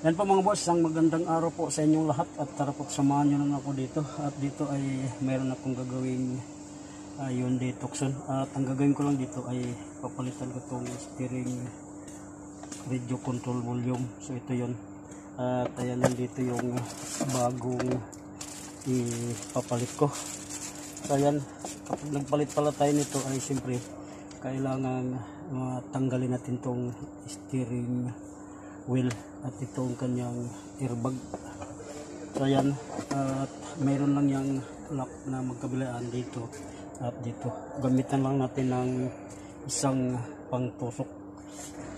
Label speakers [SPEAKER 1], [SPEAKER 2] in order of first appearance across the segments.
[SPEAKER 1] Yan po mga boss, isang magandang araw po sa inyong lahat at tara po samahan nyo lang ako dito. At dito ay meron akong gagawing yun detoxon. At ang gagawin ko lang dito ay papalitan ko itong steering radio control volume. So ito yun. At ayan lang dito yung bagong ipapalit ko. So ayan, kapag nagpalit pala tayo nito ay siyempre kailangan tanggalin natin itong steering wheel at itong kanyang airbag. So ayan, at mayroon lang yung lock na magkabilaan dito at dito. Gamitan lang natin ng isang pangtusok.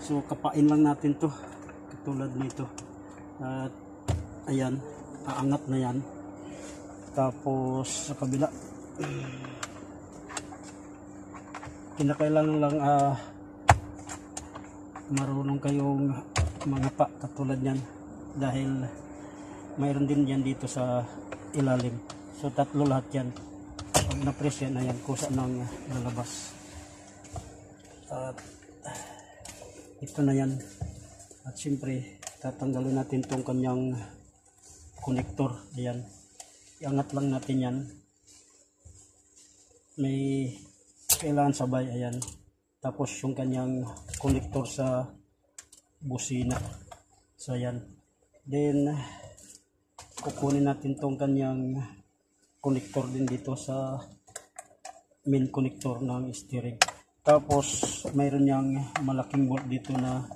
[SPEAKER 1] So kapain lang natin to katulad nito. At ayan, aangat na yan. Tapos sa kabila kinakailangan lang marunong kayong mga pa katulad yan dahil mayroon din yan dito sa ilalim. So tatlo lahat yan. Pag na-press yan, ayan kusa nang lalabas. At ito na yan. At siyempre tatanggalin natin tong kanyang connector. Ayan, iangat lang natin yan. May kailangan sabay. Ayan, tapos yung kanyang connector sa busina. So ayan, then kukunin natin tong kanyang connector din dito sa main connector ng steering. Tapos mayroon niyang malaking bolt dito na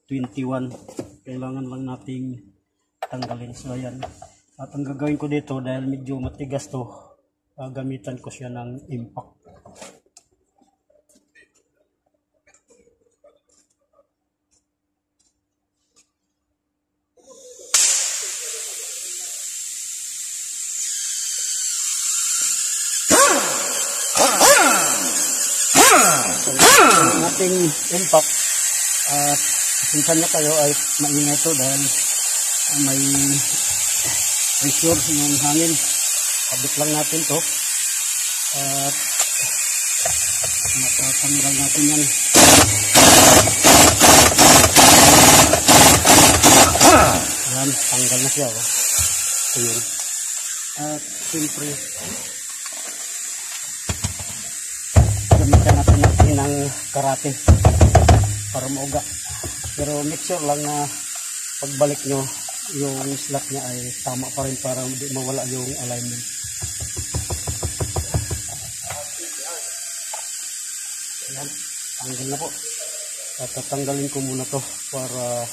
[SPEAKER 1] 21, kailangan lang nating tanggalin. So ayan, at ang gagawin ko dito dahil medyo matigas to, gamitan ko siya ng impact. Ating impact at sinsan niya kayo ay maingay ito dahil may pressure yung hangin. Kabit lang natin to at matatanggal natin yan. Yan, tanggal na siya. Ayun. At siyempre gamitan natin ng karate para mauga, pero make sure lang na pagbalik nyo yung slot niya ay tama pa rin para hindi mawala yung alignment. Ayan, tanggal na po at tatanggalin ko muna to para